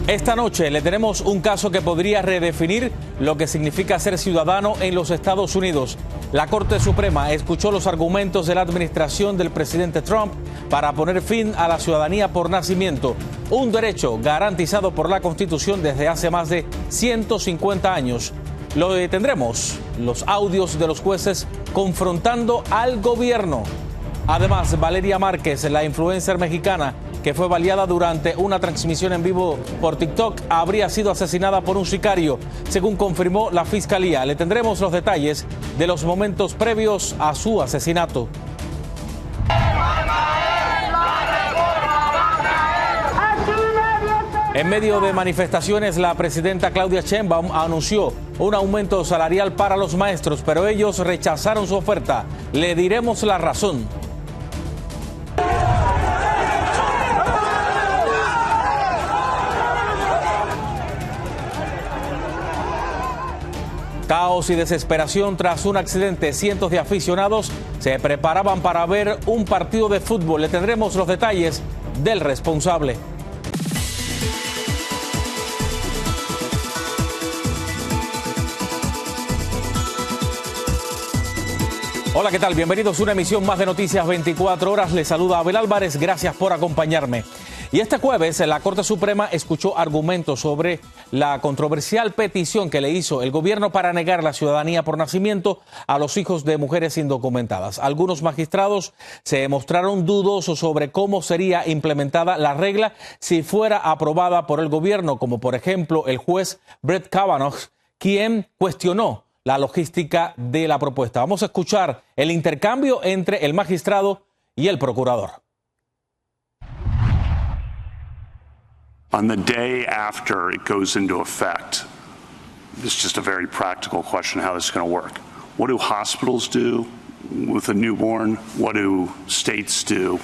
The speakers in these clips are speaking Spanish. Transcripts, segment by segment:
Esta noche le tenemos un caso que podría redefinir lo que significa ser ciudadano en los Estados Unidos. La Corte Suprema escuchó los argumentos de la administración del presidente Trump para poner fin a la ciudadanía por nacimiento, un derecho garantizado por la Constitución desde hace más de 150 años. Lo tendremos, los audios de los jueces confrontando al gobierno. Además, Valeria Márquez, la influencer mexicana que fue baleada durante una transmisión en vivo por TikTok, habría sido asesinada por un sicario, según confirmó la Fiscalía. Le tendremos los detalles de los momentos previos a su asesinato. En medio de manifestaciones, la presidenta Claudia Sheinbaum anunció un aumento salarial para los maestros, pero ellos rechazaron su oferta. Le diremos la razón. Caos y desesperación tras un accidente. Cientos de aficionados se preparaban para ver un partido de fútbol. Le tendremos los detalles del responsable. Hola, ¿qué tal? Bienvenidos a una emisión más de Noticias 24 Horas. Les saluda Abel Álvarez. Gracias por acompañarme. Y este jueves la Corte Suprema escuchó argumentos sobre la controversial petición que le hizo el gobierno para negar la ciudadanía por nacimiento a los hijos de mujeres indocumentadas. Algunos magistrados se mostraron dudosos sobre cómo sería implementada la regla si fuera aprobada por el gobierno, como por ejemplo el juez Brett Kavanaugh, quien cuestionó la logística de la propuesta. Vamos a escuchar el intercambio entre el magistrado y el procurador. On the day after it goes into effect, this is just a very practical question how this is going to work. What do hospitals do with a newborn? What do states do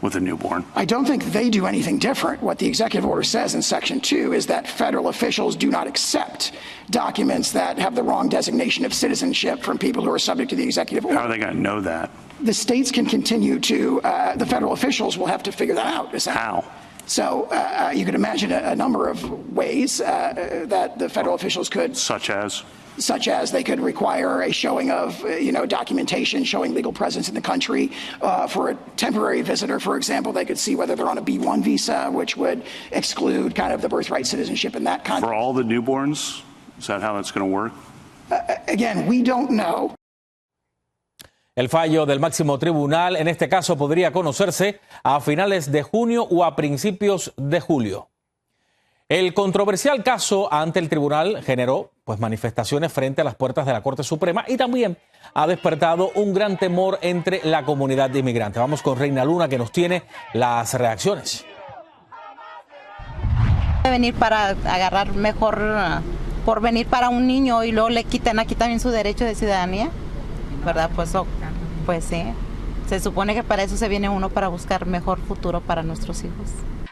with a newborn? I don't think they do anything different. What the executive order says in Section 2 is that federal officials do not accept documents that have the wrong designation of citizenship from people who are subject to the executive order. How are they going to know that? The states can continue to, the federal officials will have to figure that out. How? So you could imagine a number of ways that the federal officials could. Such as? Such as they could require a showing of, documentation showing legal presence in the country. For a temporary visitor, for example, they could see whether they're on a B-1 visa, which would exclude kind of the birthright citizenship in that country. For all the newborns? Is that how that's going to work? Again, we don't know. El fallo del máximo tribunal en este caso podría conocerse a finales de junio o a principios de julio. El controversial caso ante el tribunal generó manifestaciones frente a las puertas de la Corte Suprema y también ha despertado un gran temor entre la comunidad de inmigrantes. Vamos con Reina Luna, que nos tiene las reacciones. Venir para agarrar mejor por venir para un niño y luego le quitan aquí también su derecho de ciudadanía, ¿verdad? Pues sí, se supone que para eso se viene uno, para buscar mejor futuro para nuestros hijos.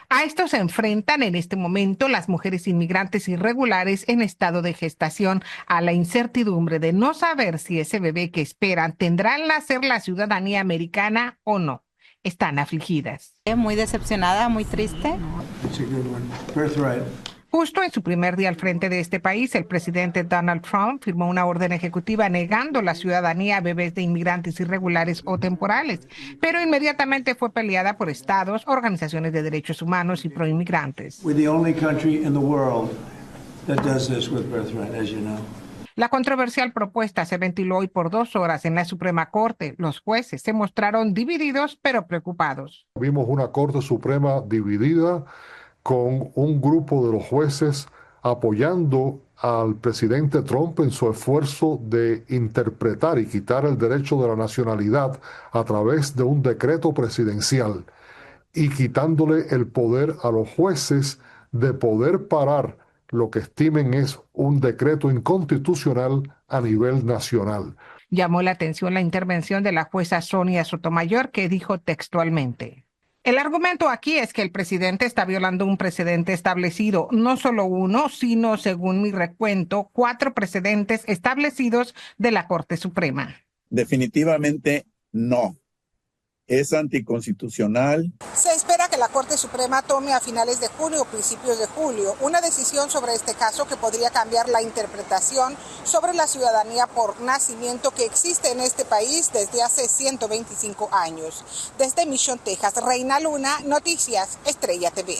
A esto se enfrentan en este momento las mujeres inmigrantes irregulares en estado de gestación, a la incertidumbre de no saber si ese bebé que esperan tendrá al nacer la ciudadanía americana o no. Están afligidas. Muy decepcionada, muy triste. Justo en su primer día al frente de este país, el presidente Donald Trump firmó una orden ejecutiva negando la ciudadanía a bebés de inmigrantes irregulares o temporales, pero inmediatamente fue peleada por estados, organizaciones de derechos humanos y proinmigrantes. La controversial propuesta se ventiló hoy por 2 horas en la Suprema Corte. Los jueces se mostraron divididos, pero preocupados. Vimos una Corte Suprema dividida, con un grupo de los jueces apoyando al presidente Trump en su esfuerzo de interpretar y quitar el derecho de la nacionalidad a través de un decreto presidencial y quitándole el poder a los jueces de poder parar lo que estimen es un decreto inconstitucional a nivel nacional. Llamó la atención la intervención de la jueza Sonia Sotomayor, que dijo textualmente: el argumento aquí es que el presidente está violando un precedente establecido, no solo uno, sino, según mi recuento, 4 precedentes establecidos de la Corte Suprema. Definitivamente no. es anticonstitucional. Se espera que la Corte Suprema tome a finales de junio o principios de julio una decisión sobre este caso que podría cambiar la interpretación sobre la ciudadanía por nacimiento que existe en este país desde hace 125 años. Desde Mission, Texas, Reina Luna, Noticias Estrella TV.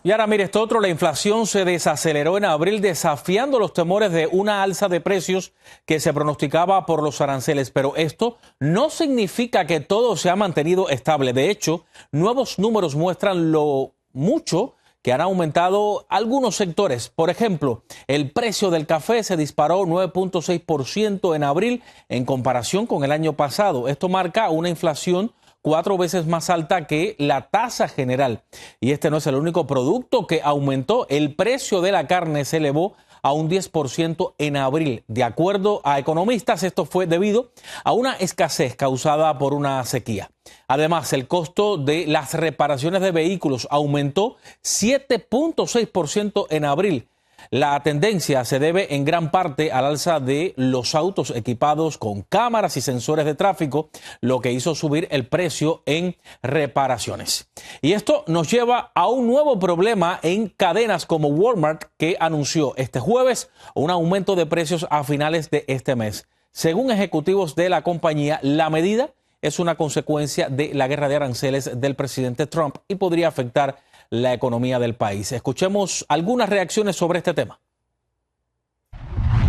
Y ahora mire esto otro, la inflación se desaceleró en abril desafiando los temores de una alza de precios que se pronosticaba por los aranceles, pero esto no significa que todo se ha mantenido estable. De hecho, nuevos números muestran lo mucho que han aumentado algunos sectores. Por ejemplo, el precio del café se disparó 9.6% en abril en comparación con el año pasado. Esto marca una inflación 4 veces más alta que la tasa general. Y este no es el único producto que aumentó. El precio de la carne se elevó a un 10% en abril. De acuerdo a economistas, esto fue debido a una escasez causada por una sequía. Además, el costo de las reparaciones de vehículos aumentó 7.6% en abril. La tendencia se debe en gran parte al alza de los autos equipados con cámaras y sensores de tráfico, lo que hizo subir el precio en reparaciones. Y esto nos lleva a un nuevo problema en cadenas como Walmart, que anunció este jueves un aumento de precios a finales de este mes. Según ejecutivos de la compañía, la medida es una consecuencia de la guerra de aranceles del presidente Trump y podría afectar la economía del país. Escuchemos algunas reacciones sobre este tema.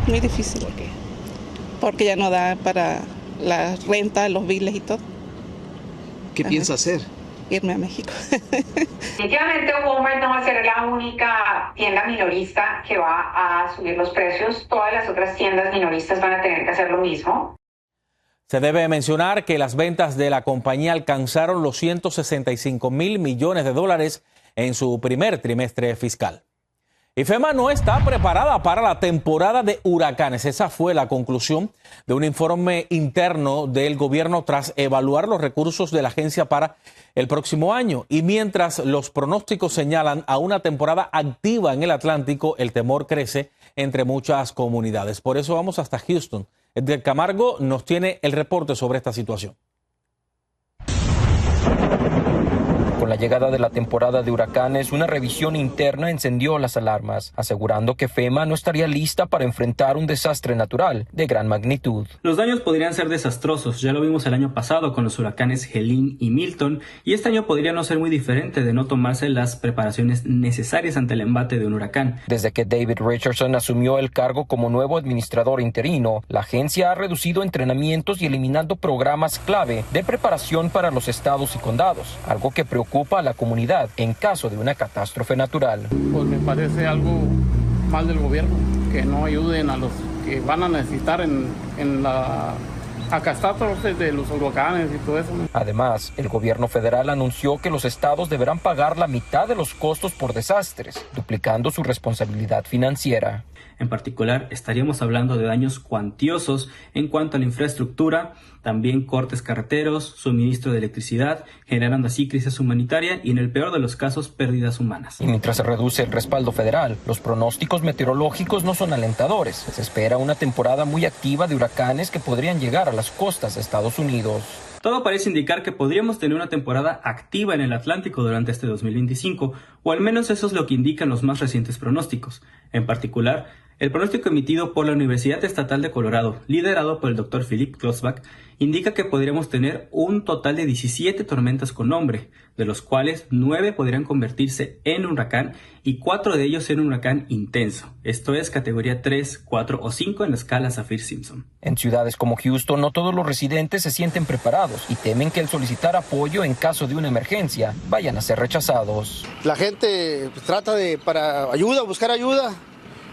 Muy difícil porque ya no da para la renta, los biles y todo. ¿Qué piensa hacer? Irme a México. Definitivamente Walmart no va a ser la única tienda minorista que va a subir los precios. Todas las otras tiendas minoristas van a tener que hacer lo mismo. Se debe mencionar que las ventas de la compañía alcanzaron los 165 mil millones de dólares en su primer trimestre fiscal. Y FEMA no está preparada para la temporada de huracanes. Esa fue la conclusión de un informe interno del gobierno tras evaluar los recursos de la agencia para el próximo año. Y mientras los pronósticos señalan a una temporada activa en el Atlántico, el temor crece entre muchas comunidades. Por eso vamos hasta Houston. Edgar Camargo nos tiene el reporte sobre esta situación. Con la llegada de la temporada de huracanes, una revisión interna encendió las alarmas, asegurando que FEMA no estaría lista para enfrentar un desastre natural de gran magnitud. Los daños podrían ser desastrosos, ya lo vimos el año pasado con los huracanes Helene y Milton, y este año podría no ser muy diferente de no tomarse las preparaciones necesarias ante el embate de un huracán. Desde que David Richardson asumió el cargo como nuevo administrador interino, la agencia ha reducido entrenamientos y eliminando programas clave de preparación para los estados y condados, algo que preocupa a la comunidad en caso de una catástrofe natural. Pues me parece algo mal del gobierno, que no ayuden a los que van a necesitar en la catástrofe de los huracanes y todo eso. Además, el gobierno federal anunció que los estados deberán pagar la mitad de los costos por desastres, duplicando su responsabilidad financiera. En particular, estaríamos hablando de daños cuantiosos en cuanto a la infraestructura, también cortes carreteros, suministro de electricidad, generando así crisis humanitaria y, en el peor de los casos, pérdidas humanas. Y mientras se reduce el respaldo federal, los pronósticos meteorológicos no son alentadores. Se espera una temporada muy activa de huracanes que podrían llegar a las costas de Estados Unidos. Todo parece indicar que podríamos tener una temporada activa en el Atlántico durante este 2025, o al menos eso es lo que indican los más recientes pronósticos. En particular, el pronóstico emitido por la Universidad Estatal de Colorado, liderado por el Dr. Philip Klotzbach, indica que podríamos tener un total de 17 tormentas con nombre, de los cuales 9 podrían convertirse en huracán y 4 de ellos en un huracán intenso. Esto es categoría 3, 4 o 5 en la escala Saffir-Simpson. En ciudades como Houston, no todos los residentes se sienten preparados y temen que el solicitar apoyo en caso de una emergencia vayan a ser rechazados. La gente trata buscar ayuda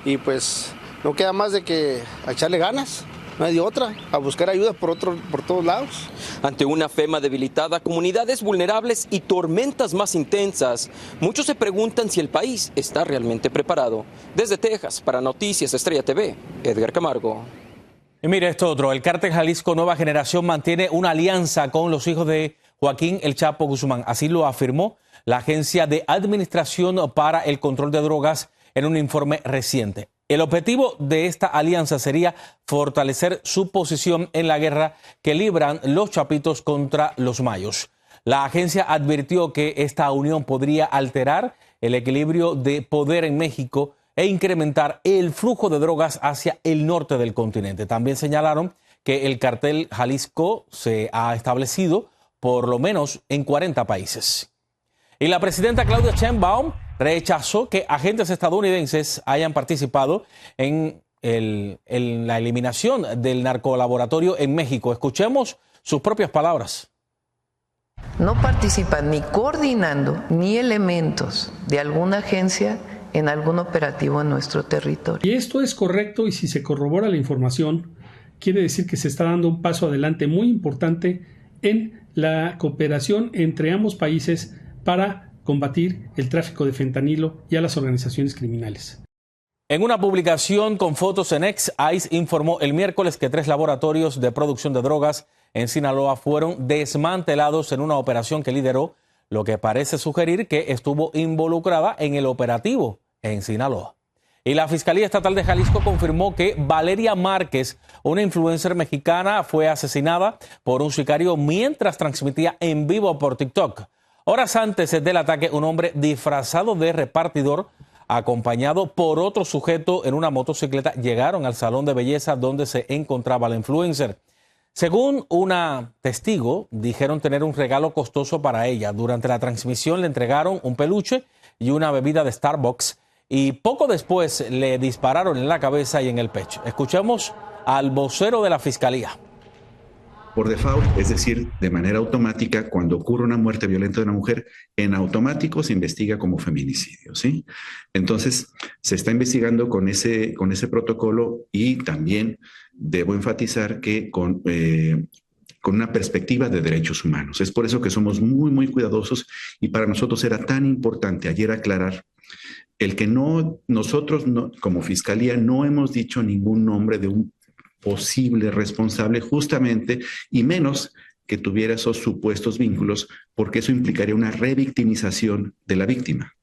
y pues no queda más de que a echarle ganas. No hay de otra, a buscar ayuda por todos lados. Ante una FEMA debilitada, comunidades vulnerables y tormentas más intensas, muchos se preguntan si el país está realmente preparado. Desde Texas, para Noticias Estrella TV, Edgar Camargo. Y mire esto otro, el cártel Jalisco Nueva Generación mantiene una alianza con los hijos de Joaquín El Chapo Guzmán. Así lo afirmó la Agencia de Administración para el Control de Drogas en un informe reciente. El objetivo de esta alianza sería fortalecer su posición en la guerra que libran los chapitos contra los mayos. La agencia advirtió que esta unión podría alterar el equilibrio de poder en México e incrementar el flujo de drogas hacia el norte del continente. También señalaron que el cartel Jalisco se ha establecido por lo menos en 40 países. Y la presidenta Claudia Sheinbaum rechazó que agentes estadounidenses hayan participado en la eliminación del narcolaboratorio en México. Escuchemos sus propias palabras. No participan ni coordinando ni elementos de alguna agencia en algún operativo en nuestro territorio. Y esto es correcto, y si se corrobora la información, quiere decir que se está dando un paso adelante muy importante en la cooperación entre ambos países para combatir el tráfico de fentanilo y a las organizaciones criminales. En una publicación con fotos en X, ICE informó el miércoles que 3 laboratorios de producción de drogas en Sinaloa fueron desmantelados en una operación que lideró, lo que parece sugerir que estuvo involucrada en el operativo en Sinaloa. Y la Fiscalía Estatal de Jalisco confirmó que Valeria Márquez, una influencer mexicana, fue asesinada por un sicario mientras transmitía en vivo por TikTok. Horas antes del ataque, un hombre disfrazado de repartidor, acompañado por otro sujeto en una motocicleta, llegaron al salón de belleza donde se encontraba la influencer. Según una testigo, dijeron tener un regalo costoso para ella. Durante la transmisión le entregaron un peluche y una bebida de Starbucks y poco después le dispararon en la cabeza y en el pecho. Escuchemos al vocero de la Fiscalía. Por default, es decir, de manera automática, cuando ocurre una muerte violenta de una mujer, en automático se investiga como feminicidio, ¿sí? Entonces, se está investigando con ese protocolo, y también debo enfatizar que con una perspectiva de derechos humanos. Es por eso que somos muy, muy cuidadosos, y para nosotros era tan importante ayer aclarar el que nosotros como Fiscalía no hemos dicho ningún nombre de un posible responsable, justamente, y menos que tuviera esos supuestos vínculos, porque eso implicaría una revictimización de la víctima.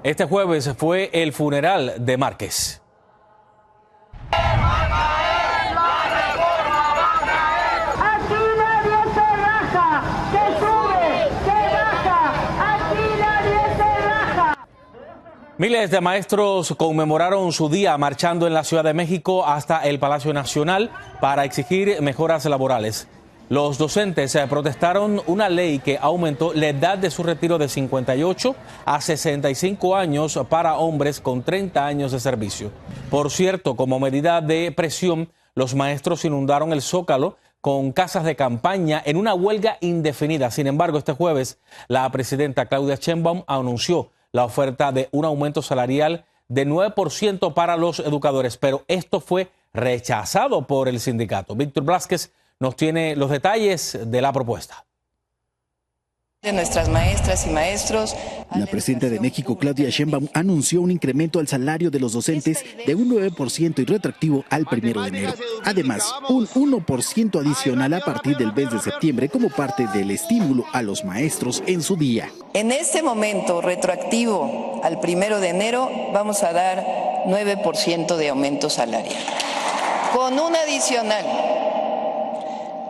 Este jueves fue el funeral de Márquez. Miles de maestros conmemoraron su día marchando en la Ciudad de México hasta el Palacio Nacional para exigir mejoras laborales. Los docentes protestaron una ley que aumentó la edad de su retiro de 58 a 65 años para hombres con 30 años de servicio. Por cierto, como medida de presión, los maestros inundaron el Zócalo con casas de campaña en una huelga indefinida. Sin embargo, este jueves la presidenta Claudia Sheinbaum anunció la oferta de un aumento salarial de 9% para los educadores, pero esto fue rechazado por el sindicato. Víctor Blázquez nos tiene los detalles de la propuesta. De nuestras maestras y maestros. La presidenta de México, Claudia Sheinbaum, anunció un incremento al salario de los docentes de un 9% y retroactivo al 1 de enero. Además, un 1% adicional a partir del mes de septiembre como parte del estímulo a los maestros en su día. En este momento, retroactivo al 1 de enero, vamos a dar 9% de aumento salarial. Con un adicional,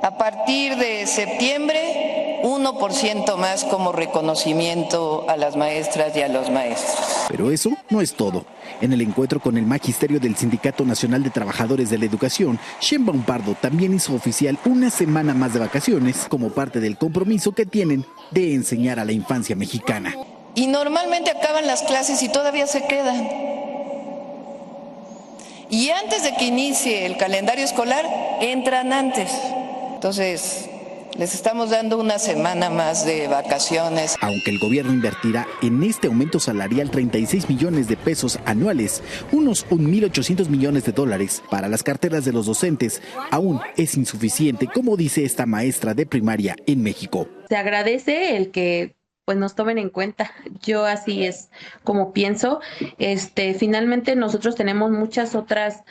a partir de septiembre, 1% más como reconocimiento a las maestras y a los maestros. Pero eso no es todo. En el encuentro con el magisterio del Sindicato Nacional de Trabajadores de la Educación, Sheinbaum Pardo también hizo oficial una semana más de vacaciones como parte del compromiso que tienen de enseñar a la infancia mexicana. Y normalmente acaban las clases y todavía se quedan. Y antes de que inicie el calendario escolar, entran antes. Entonces, les estamos dando una semana más de vacaciones. Aunque el gobierno invertirá en este aumento salarial 36 millones de pesos anuales, unos 1.800 millones de dólares para las carteras de los docentes, aún es insuficiente, como dice esta maestra de primaria en México. Se agradece el que nos tomen en cuenta. Yo así es como pienso. Finalmente nosotros tenemos muchas otras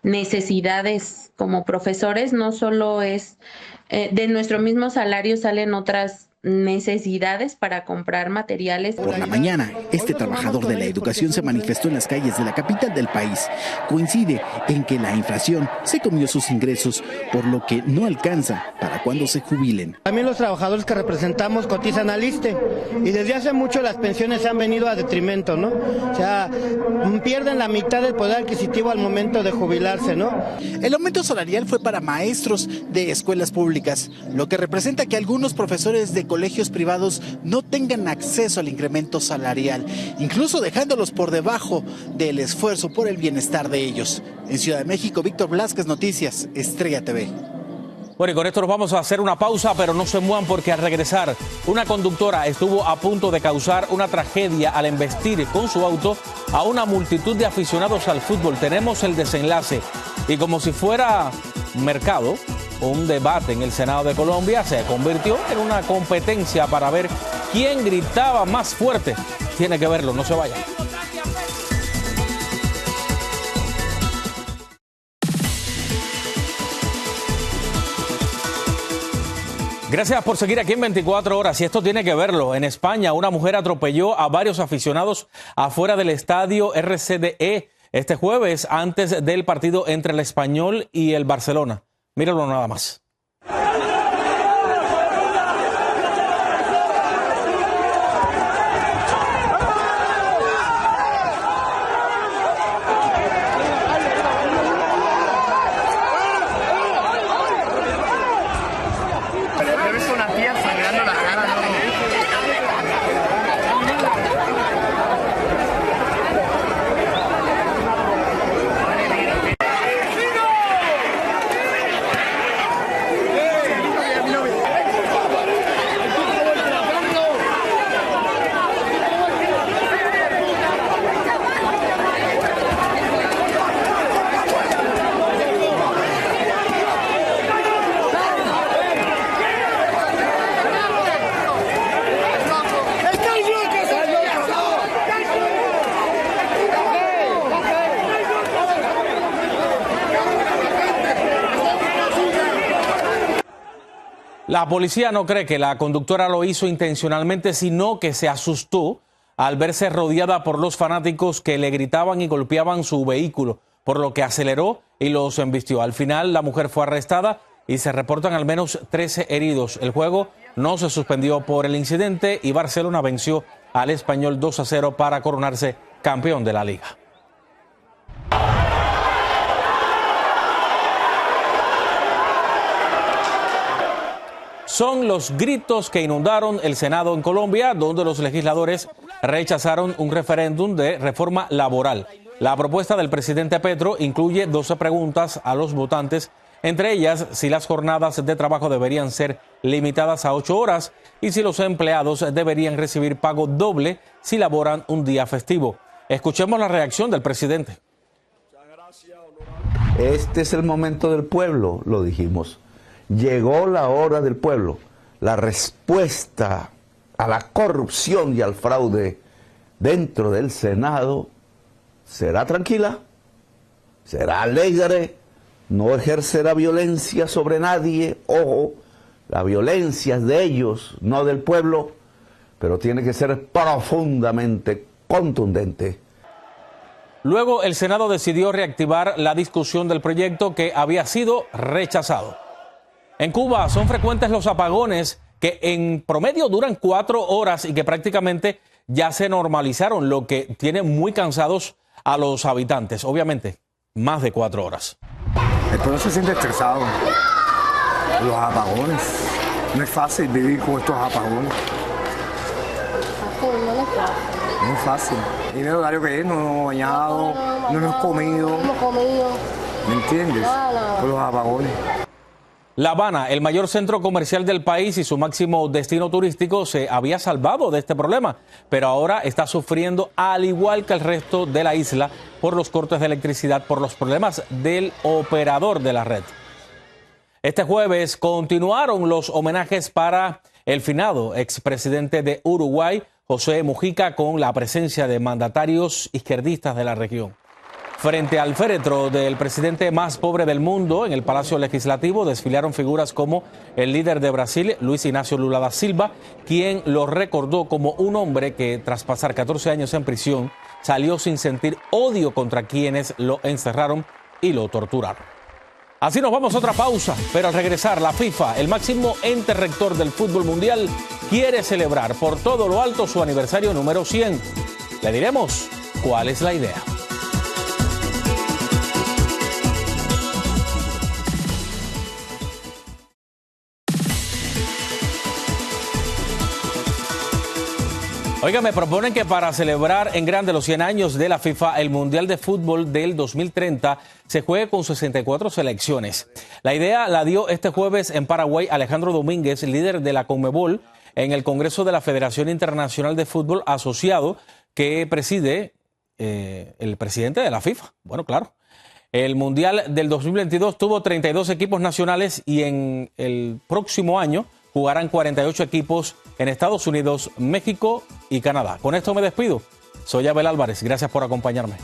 necesidades como profesores, no solo es de nuestro mismo salario, salen otras necesidades para comprar materiales. Por la mañana, este trabajador de la educación se manifestó en las calles de la capital del país. Coincide en que la inflación se comió sus ingresos, por lo que no alcanza para cuando se jubilen. También los trabajadores que representamos cotizan al ISSSTE y desde hace mucho las pensiones se han venido a detrimento, ¿no? O sea, pierden la mitad del poder adquisitivo al momento de jubilarse, ¿no? El aumento salarial fue para maestros de escuelas públicas, lo que representa que algunos profesores de colegios privados no tengan acceso al incremento salarial, incluso dejándolos por debajo del esfuerzo por el bienestar de ellos. En Ciudad de México, Víctor Blasquez, Noticias, Estrella TV. Bueno, y con esto nos vamos a hacer una pausa, pero no se muevan porque al regresar, una conductora estuvo a punto de causar una tragedia al embestir con su auto a una multitud de aficionados al fútbol. Tenemos el desenlace y como si fuera mercado, un debate en el Senado de Colombia se convirtió en una competencia para ver quién gritaba más fuerte. Tiene que verlo, no se vayan. Gracias por seguir aquí en 24 horas y esto tiene que verlo. En España, una mujer atropelló a varios aficionados afuera del estadio RCDE este jueves antes del partido entre el Español y el Barcelona. Míralo nada más. La policía no cree que la conductora lo hizo intencionalmente, sino que se asustó al verse rodeada por los fanáticos que le gritaban y golpeaban su vehículo, por lo que aceleró y los embistió. Al final, la mujer fue arrestada y se reportan al menos 13 heridos. El juego no se suspendió por el incidente y Barcelona venció al Español 2-0 para coronarse campeón de la liga. Son los gritos que inundaron el Senado en Colombia, donde los legisladores rechazaron un referéndum de reforma laboral. La propuesta del presidente Petro incluye 12 preguntas a los votantes, entre ellas si las jornadas de trabajo deberían ser limitadas a 8 horas y si los empleados deberían recibir pago doble si laboran un día festivo. Escuchemos la reacción del presidente. Este es el momento del pueblo, lo dijimos. Llegó la hora del pueblo. La respuesta a la corrupción y al fraude dentro del Senado será tranquila, será alegre, no ejercerá violencia sobre nadie. Ojo, la violencia es de ellos, no del pueblo, pero tiene que ser profundamente contundente. Luego el Senado decidió reactivar la discusión del proyecto que había sido rechazado. En Cuba son frecuentes los apagones que en promedio duran 4 horas y que prácticamente ya se normalizaron, lo que tiene muy cansados a los habitantes. Obviamente, más de 4 horas. El pueblo se siente estresado. Los apagones. No es fácil vivir con estos apagones. No es fácil. Y el horario que es, no hemos bañado, no hemos comido. ¿Me entiendes? Por los apagones. La Habana, el mayor centro comercial del país y su máximo destino turístico, se había salvado de este problema, pero ahora está sufriendo, al igual que el resto de la isla, por los cortes de electricidad, por los problemas del operador de la red. Este jueves continuaron los homenajes para el finado expresidente de Uruguay, José Mujica, con la presencia de mandatarios izquierdistas de la región. Frente al féretro del presidente más pobre del mundo, en el Palacio Legislativo, desfilaron figuras como el líder de Brasil, Luis Ignacio Lula da Silva, quien lo recordó como un hombre que, tras pasar 14 años en prisión, salió sin sentir odio contra quienes lo encerraron y lo torturaron. Así nos vamos a otra pausa, pero al regresar, la FIFA, el máximo ente rector del fútbol mundial, quiere celebrar por todo lo alto su aniversario número 100. Le diremos cuál es la idea. Oiga, me proponen que para celebrar en grande los 100 años de la FIFA, el Mundial de Fútbol del 2030 se juegue con 64 selecciones. La idea la dio este jueves en Paraguay Alejandro Domínguez, líder de la Conmebol, en el Congreso de la Federación Internacional de Fútbol Asociado, que preside el presidente de la FIFA. Bueno, claro. El Mundial del 2022 tuvo 32 equipos nacionales y en el próximo año jugarán 48 equipos en Estados Unidos, México y Canadá. Con esto me despido. Soy Abel Álvarez. Gracias por acompañarme.